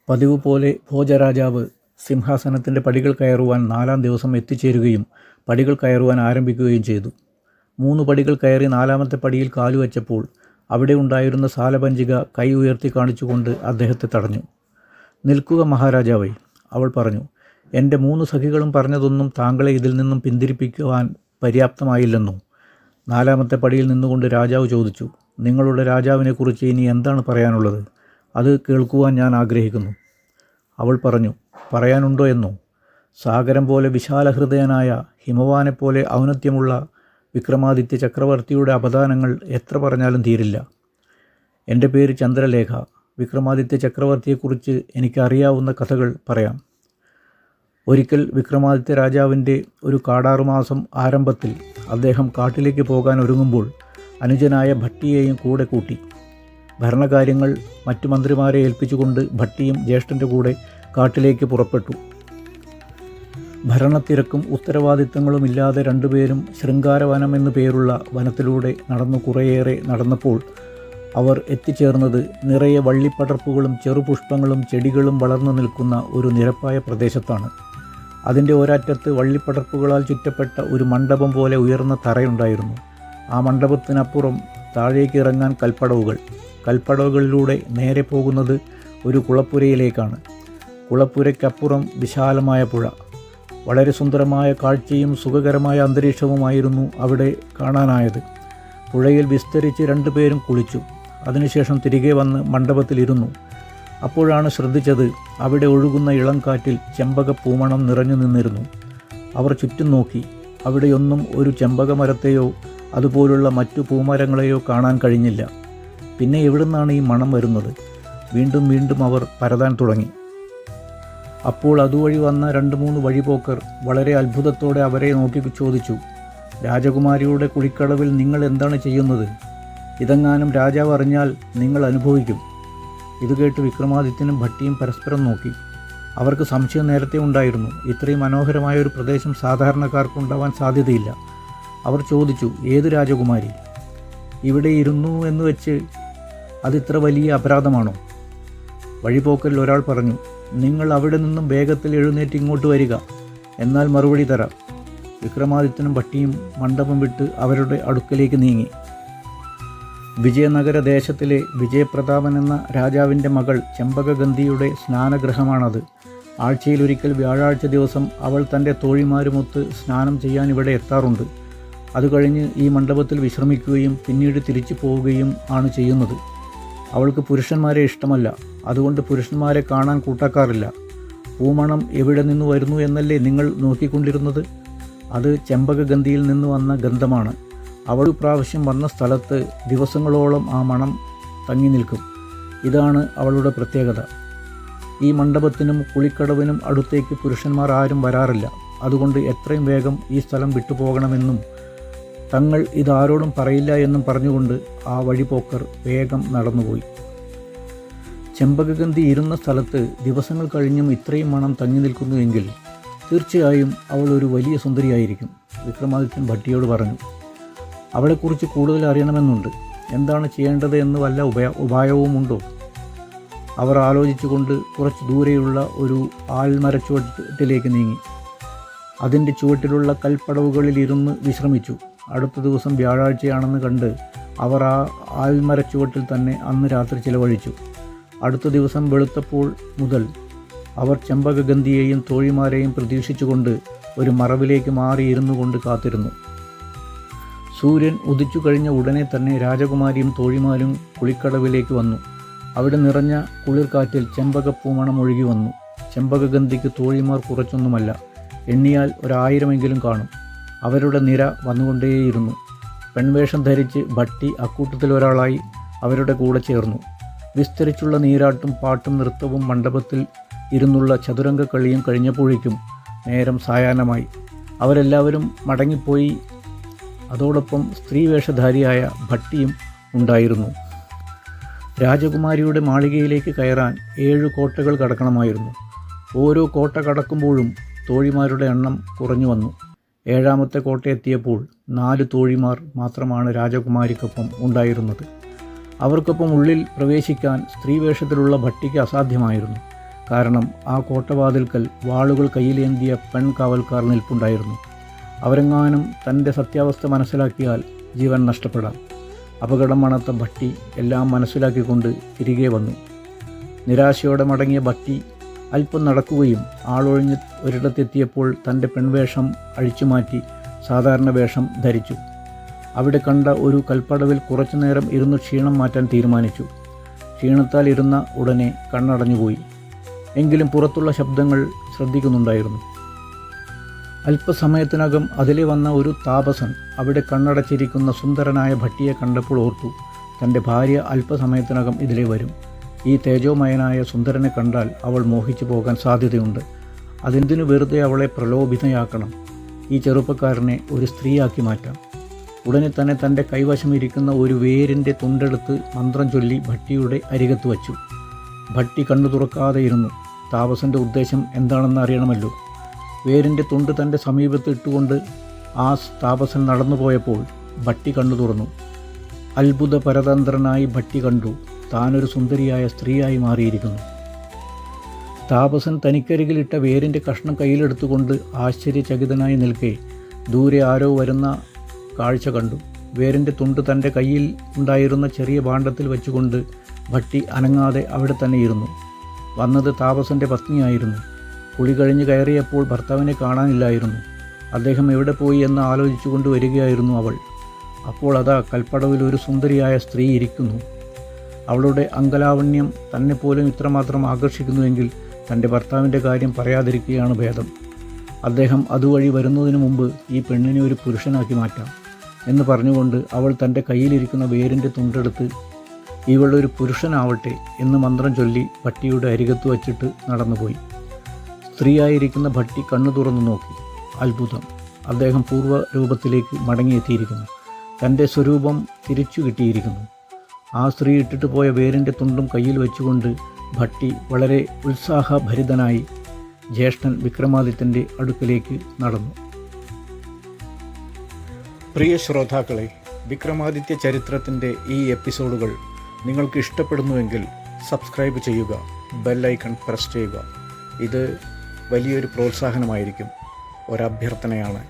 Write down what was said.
പതിവ് പോലെ ഭോജരാജാവ് സിംഹാസനത്തിൻ്റെ പടികൾ കയറുവാൻ 4-ാം ദിവസം എത്തിച്ചേരുകയും പടികൾ കയറുവാൻ ആരംഭിക്കുകയും ചെയ്തു. 3 പടികൾ കയറി 4-ാമത്തെ പടിയിൽ കാലുവച്ചപ്പോൾ അവിടെ ഉണ്ടായിരുന്ന സാലഭഞ്ജിക കൈ ഉയർത്തി കാണിച്ചുകൊണ്ട് അദ്ദേഹത്തെ തടഞ്ഞു. "നിൽക്കുക മഹാരാജാവേ," അവൾ പറഞ്ഞു. "എൻ്റെ 3 സഖികളും പറഞ്ഞതൊന്നും താങ്കളെ ഇതിൽ നിന്നും പിന്തിരിപ്പിക്കുവാൻ പര്യാപ്തമായില്ലെന്നോ?" 4-ാമത്തെ പടിയിൽ നിന്നുകൊണ്ട് രാജാവ് ചോദിച്ചു. "നിങ്ങളുടെ രാജാവിനെക്കുറിച്ച് ഇനി എന്താണ് പറയാനുള്ളത്? അത് കേൾക്കുവാൻ ഞാൻ ആഗ്രഹിക്കുന്നു." അവൾ പറഞ്ഞു. "പറയാനുണ്ടോ എന്നോ? സാഗരം പോലെ വിശാലഹൃദയനായ, ഹിമവാനെപ്പോലെ ഔന്നത്യമുള്ള വിക്രമാദിത്യ ചക്രവർത്തിയുടെ അപദാനങ്ങൾ എത്ര പറഞ്ഞാലും തീരില്ല. എൻ്റെ പേര് ചന്ദ്രലേഖ. വിക്രമാദിത്യ ചക്രവർത്തിയെക്കുറിച്ച് എനിക്കറിയാവുന്ന കഥകൾ പറയാം. ഒരിക്കൽ വിക്രമാദിത്യ രാജാവിൻ്റെ ഒരു കാടാറുമാസം ആരംഭത്തിൽ അദ്ദേഹം കാട്ടിലേക്ക് പോകാൻ ഒരുങ്ങുമ്പോൾ അനുജനായ ഭട്ടിയെയും കൂടെ കൂട്ടി. ഭരണകാര്യങ്ങൾ മറ്റു മന്ത്രിമാരെ ഏൽപ്പിച്ചുകൊണ്ട് ഭട്ടിയും ജ്യേഷ്ഠൻ്റെ കൂടെ കാട്ടിലേക്ക് പുറപ്പെട്ടു. ഭരണത്തിരക്കും ഉത്തരവാദിത്തങ്ങളും ഇല്ലാതെ രണ്ടുപേരും ശൃംഗാരവനം എന്നു പേരുള്ള വനത്തിലൂടെ കുറേയേറെ നടന്നപ്പോൾ അവർ എത്തിച്ചേർന്നത് നിറയെ വള്ളിപ്പടർപ്പുകളും ചെറുപുഷ്പങ്ങളും ചെടികളും വളർന്നു നിൽക്കുന്ന ഒരു നിരപ്പായ പ്രദേശത്താണ്. അതിൻ്റെ ഒരറ്റത്ത് വള്ളിപ്പടർപ്പുകളാൽ ചുറ്റപ്പെട്ട ഒരു മണ്ഡപം പോലെ ഉയർന്ന തറയുണ്ടായിരുന്നു. ആ മണ്ഡപത്തിനപ്പുറം താഴേക്ക് ഇറങ്ങാൻ കൽപ്പടവുകളിലൂടെ നേരെ പോകുന്നത് ഒരു കുളപ്പുരയിലേക്കാണ്. കുളപ്പുരയ്ക്കപ്പുറം വിശാലമായ പുഴ. വളരെ സുന്ദരമായ കാഴ്ചയും സുഖകരമായ അന്തരീക്ഷവുമായിരുന്നു അവിടെ കാണാനായത്. പുഴയിൽ വിസ്തരിച്ച് 2 പേരും കുളിച്ചു. അതിനുശേഷം തിരികെ വന്ന് മണ്ഡപത്തിലിരുന്നു. അപ്പോഴാണ് ശ്രദ്ധിച്ചത്, അവിടെ ഒഴുകുന്ന ഇളം കാറ്റിൽ ചെമ്പകപ്പൂമണം നിറഞ്ഞു നിന്നിരുന്നു. അവർ ചുറ്റും നോക്കി. അവിടെയൊന്നും ഒരു ചെമ്പകമരത്തെയോ അതുപോലുള്ള മറ്റു പൂമരങ്ങളെയോ കാണാൻ കഴിഞ്ഞില്ല. പിന്നെ എവിടുന്നാണ് ഈ മണം വരുന്നത്? വീണ്ടും വീണ്ടും അവർ പരതാൻ തുടങ്ങി. അപ്പോൾ അതുവഴി വന്ന 2-3 വഴിപോക്കർ വളരെ അത്ഭുതത്തോടെ അവരെ നോക്കി ചോദിച്ചു, "രാജകുമാരിയുടെ കുളിക്കടവിൽ നിങ്ങൾ എന്താണ് ചെയ്യുന്നത്? ഇതെങ്ങാനും രാജാവ് അറിഞ്ഞാൽ നിങ്ങൾ അനുഭവിക്കും." ഇത് കേട്ട് വിക്രമാദിത്യനും ഭട്ടിയും പരസ്പരം നോക്കി. അവർക്ക് സംശയം നേരത്തെ ഉണ്ടായിരുന്നു. ഇത്രയും മനോഹരമായ ഒരു പ്രദേശം സാധാരണക്കാർക്കുണ്ടാവാൻ സാധ്യതയില്ല. അവർ ചോദിച്ചു, "ഏത് രാജകുമാരി? ഇവിടെ ഇരുന്നു എന്ന് വെച്ച് അതിത്ര വലിയ അപരാധമാണോ?" വഴിപോക്കലിൽ ഒരാൾ പറഞ്ഞു, "നിങ്ങൾ അവിടെ നിന്നും വേഗത്തിൽ എഴുന്നേറ്റ് ഇങ്ങോട്ട് വരിക, എന്നാൽ മറുപടി തരാം." വിക്രമാദിത്യനും ഭട്ടിയും മണ്ഡപം വിട്ട് അവരുടെ അടുക്കലേക്ക് നീങ്ങി. വിജയനഗര ദേശത്തിലെ വിജയപ്രതാപൻ എന്ന രാജാവിൻ്റെ മകൾ ചെമ്പകഗന്ധിയുടെ സ്നാനഗൃഹമാണത്. ആഴ്ചയിലൊരിക്കൽ വ്യാഴാഴ്ച ദിവസം അവൾ തൻ്റെ തോഴിമാരുമൊത്ത് സ്നാനം ചെയ്യാൻ ഇവിടെ എത്താറുണ്ട്. അതുകഴിഞ്ഞ് ഈ മണ്ഡപത്തിൽ വിശ്രമിക്കുകയും പിന്നീട് തിരിച്ചു പോവുകയും ആണ് ചെയ്യുന്നത്. അവൾക്ക് പുരുഷന്മാരെ ഇഷ്ടമല്ല. അതുകൊണ്ട് പുരുഷന്മാരെ കാണാൻ കൂട്ടാക്കാറില്ല. പൂമണം എവിടെ നിന്ന് വരുന്നു എന്നല്ലേ നിങ്ങൾ നോക്കിക്കൊണ്ടിരുന്നത്? അത് ചെമ്പകഗന്ധിയിൽ നിന്ന് വന്ന ഗന്ധമാണ്. അവൾ പ്രാവശ്യം വന്ന സ്ഥലത്ത് ദിവസങ്ങളോളം ആ മണം തങ്ങി നിൽക്കും. ഇതാണ് അവളുടെ പ്രത്യേകത. ഈ മണ്ഡപത്തിനും കുളിക്കടവിനും അടുത്തേക്ക് പുരുഷന്മാർ ആരും വരാറില്ല. അതുകൊണ്ട് എത്രയും വേഗം ഈ സ്ഥലം വിട്ടുപോകണമെന്നും തങ്ങൾ ഇതാരോടും പറയില്ല എന്നും പറഞ്ഞുകൊണ്ട് ആ വഴിപോക്കർ വേഗം നടന്നുപോയി. ചെമ്പകഗന്ധി ഇരുന്ന സ്ഥലത്ത് ദിവസങ്ങൾ കഴിഞ്ഞും ഇത്രയും മണം തങ്ങി നിൽക്കുന്നുവെങ്കിൽ തീർച്ചയായും അവൾ ഒരു വലിയ സുന്ദരിയായിരിക്കും, വിക്രമാദിത്യൻ ഭട്ടിയോട് പറഞ്ഞു. അവളെക്കുറിച്ച് കൂടുതൽ അറിയണമെന്നുണ്ട്. എന്താണ് ചെയ്യേണ്ടത് എന്ന് വല്ല ഉപായവുമുണ്ടോ? അവർ ആലോചിച്ചുകൊണ്ട് കുറച്ച് ദൂരെയുള്ള ഒരു ആൽമരച്ചുവട്ടിലേക്ക് നീങ്ങി. അതിൻ്റെ ചുവട്ടിലുള്ള കൽപ്പടവുകളിൽ ഇരുന്ന് വിശ്രമിച്ചു. അടുത്ത ദിവസം വ്യാഴാഴ്ചയാണെന്ന് കണ്ട് അവർ ആ ആൽമരച്ചുവട്ടിൽ തന്നെ അന്ന് രാത്രി ചിലവഴിച്ചു. അടുത്ത ദിവസം വെളുത്തപ്പോൾ മുതൽ അവർ ചെമ്പകഗന്ധിയെയും തോഴിമാരെയും പ്രതീക്ഷിച്ചുകൊണ്ട് ഒരു മറവിലേക്ക് മാറിയിരുന്നു കൊണ്ട് കാത്തിരുന്നു. സൂര്യൻ ഉദിച്ചു കഴിഞ്ഞ ഉടനെ തന്നെ രാജകുമാരിയും തോഴിമാരും കുളിക്കടവിലേക്ക് വന്നു. അവിടെ നിറഞ്ഞ കുളിർക്കാറ്റിൽ ചെമ്പകപ്പൂമണം ഒഴുകി വന്നു. ചെമ്പകഗന്ധിക്ക് തോഴിമാർ കുറച്ചൊന്നുമല്ല, എണ്ണിയാൽ 1000 കാണും. അവരുടെ നിര വന്നുകൊണ്ടേയിരുന്നു. പെൺവേഷം ധരിച്ച് ഭട്ടി അക്കൂട്ടത്തിലൊരാളായി അവരുടെ കൂടെ ചേർന്നു. വിസ്തരിച്ചുള്ള നീരാട്ടും പാട്ടും നൃത്തവും മണ്ഡപത്തിൽ ഇരുന്നുള്ള ചതുരംഗ കളിയും കഴിഞ്ഞപ്പോഴേക്കും നേരം സായാഹ്നമായി. അവരെല്ലാവരും മടങ്ങിപ്പോയി. അതോടൊപ്പം സ്ത്രീവേഷധാരിയായ ഭട്ടിയും ഉണ്ടായിരുന്നു. രാജകുമാരിയുടെ മാളികയിലേക്ക് കയറാൻ 7 കോട്ടകൾ കടക്കണമായിരുന്നു. ഓരോ കോട്ട കടക്കുമ്പോഴും തോഴിമാരുടെ എണ്ണം കുറഞ്ഞു വന്നു. 7ാമത്തെ കോട്ടയെത്തിയപ്പോൾ 4 തോഴിമാർ മാത്രമാണ് രാജകുമാരിക്കൊപ്പം ഉണ്ടായിരുന്നത്. അവർക്കൊപ്പം ഉള്ളിൽ പ്രവേശിക്കാൻ സ്ത്രീവേഷത്തിലുള്ള ഭട്ടിക്ക് അസാധ്യമായിരുന്നു. കാരണം ആ കോട്ടവാതിൽക്കൽ വാളുകൾ കയ്യിലേന്തിയ പെൺകാവൽക്കാർ നിൽപ്പുണ്ടായിരുന്നു. അവരെങ്ങാനും തൻ്റെ സത്യാവസ്ഥ മനസ്സിലാക്കിയാൽ ജീവൻ നഷ്ടപ്പെടാം. അപകടം മണത്ത ഭട്ടി എല്ലാം മനസ്സിലാക്കിക്കൊണ്ട് തിരികെ വന്നു. നിരാശയോടെ മടങ്ങിയ ഭട്ടി അല്പം നടക്കുകയും ആളൊഴിഞ്ഞ് ഒരിടത്തെത്തിയപ്പോൾ തൻ്റെ പെൺവേഷം അഴിച്ചുമാറ്റി സാധാരണ വേഷം ധരിച്ചു. അവിടെ കണ്ട ഒരു കൽപ്പടവിൽ കുറച്ചുനേരം ഇരുന്ന് ക്ഷീണം മാറ്റാൻ തീരുമാനിച്ചു. ക്ഷീണത്താൽ ഇരുന്ന ഉടനെ കണ്ണടഞ്ഞുപോയി. എങ്കിലും പുറത്തുള്ള ശബ്ദങ്ങൾ ശ്രദ്ധിക്കുന്നുണ്ടായിരുന്നു. അല്പസമയത്തിനകം അതിലെ വന്ന ഒരു താപസൻ അവിടെ കണ്ണടച്ചിരിക്കുന്ന സുന്ദരനായ ഭട്ടിയെ കണ്ടപ്പോൾ ഓർത്തു, തൻ്റെ ഭാര്യ അല്പസമയത്തിനകം ഇതിലെ വരും. ഈ തേജോമയനായ സുന്ദരനെ കണ്ടാൽ അവൾ മോഹിച്ചു പോകാൻ സാധ്യതയുണ്ട്. അതെന്തിനു വെറുതെ അവളെ പ്രലോഭിതയാക്കണം? ഈ ചെറുപ്പക്കാരനെ ഒരു സ്ത്രീയാക്കി മാറ്റാം. ഉടനെ തന്നെ തൻ്റെ കൈവശമിരിക്കുന്ന ഒരു വേരിൻ്റെ തുണ്ടെടുത്ത് മന്ത്രം ചൊല്ലി ഭട്ടിയുടെ അരികത്ത് വച്ചു. ഭട്ടി കണ്ണു തുറക്കാതെ ഇരുന്നു. താപസൻ്റെ ഉദ്ദേശം എന്താണെന്ന് അറിയണമല്ലോ. വേരിൻ്റെ തുണ്ട് തൻ്റെ സമീപത്ത് ഇട്ടുകൊണ്ട് ആ താപസൻ നടന്നുപോയപ്പോൾ ഭട്ടി കണ്ണു തുറന്നു. അത്ഭുത പരതന്ത്രനായി ഭട്ടി കണ്ടു, താനൊരു സുന്ദരിയായ സ്ത്രീയായി മാറിയിരിക്കുന്നു. താപസൻ തനിക്കരികിലിട്ട വേരിൻ്റെ കഷ്ണം കയ്യിലെടുത്തുകൊണ്ട് ആശ്ചര്യചകിതനായി നിൽക്കെ ദൂരെ ആരോ വരുന്ന കാഴ്ച കണ്ടു. വേരിൻ്റെ തുണ്ട് തൻ്റെ കയ്യിൽ ഉണ്ടായിരുന്ന ചെറിയ ഭാണ്ഡത്തിൽ വെച്ചുകൊണ്ട് ഭട്ടി അനങ്ങാതെ അവിടെ തന്നെ ഇരുന്നു. വന്നത് താപസൻ്റെ പത്നിയായിരുന്നു. കുളി കഴിഞ്ഞ് കയറിയപ്പോൾ ഭർത്താവിനെ കാണാനില്ലായിരുന്നു. അദ്ദേഹം എവിടെ പോയി എന്ന് ആലോചിച്ചുകൊണ്ട് വരികയായിരുന്നു അവൾ. അപ്പോൾ അതാ കൽപ്പടവിൽ ഒരു സുന്ദരിയായ സ്ത്രീ ഇരിക്കുന്നു. അവളുടെ അങ്കലാവണ്യം തന്നെപ്പോലും ഇത്രമാത്രം ആകർഷിക്കുന്നുവെങ്കിൽ തൻ്റെ ഭർത്താവിൻ്റെ കാര്യം പറയാതിരിക്കുകയാണ് ഭേദം. അദ്ദേഹം അതുവഴി വരുന്നതിന് മുമ്പ് ഈ പെണ്ണിനെ ഒരു പുരുഷനാക്കി മാറ്റാം എന്ന് പറഞ്ഞുകൊണ്ട് അവൾ തൻ്റെ കയ്യിലിരിക്കുന്ന വേരിൻ്റെ തുണ്ടെടുത്ത് ഇവളൊരു പുരുഷനാവട്ടെ എന്ന് മന്ത്രം ചൊല്ലി ഭട്ടിയുടെ അരികത്ത് വച്ചിട്ട് നടന്നുപോയി. സ്ത്രീയായിരിക്കുന്ന ഭട്ടി കണ്ണു തുറന്നു നോക്കി. അത്ഭുതം! അദ്ദേഹം പൂർവ്വ രൂപത്തിലേക്ക് മടങ്ങിയെത്തിയിരിക്കുന്നു. തൻ്റെ സ്വരൂപം തിരിച്ചു കിട്ടിയിരിക്കുന്നു. ആ സ്ത്രീ ഇട്ടിട്ട് പോയ വേരിൻ്റെ തുണ്ടും കയ്യിൽ വെച്ചുകൊണ്ട് ഭട്ടി വളരെ ഉത്സാഹഭരിതനായി ജ്യേഷ്ഠൻ വിക്രമാദിത്യൻ്റെ അടുക്കലേക്ക് നടന്നു. പ്രിയ ശ്രോതാക്കളെ, വിക്രമാദിത്യ ചരിത്രത്തിൻ്റെ ഈ എപ്പിസോഡുകൾ നിങ്ങൾക്ക് ഇഷ്ടപ്പെടുന്നുവെങ്കിൽ സബ്സ്ക്രൈബ് ചെയ്യുക, ബെൽ ഐക്കൺ പ്രസ് ചെയ്യുക. ഇത് വലിയൊരു പ്രോത്സാഹനമായിരിക്കും. ഒരഭ്യർത്ഥനയാണ്.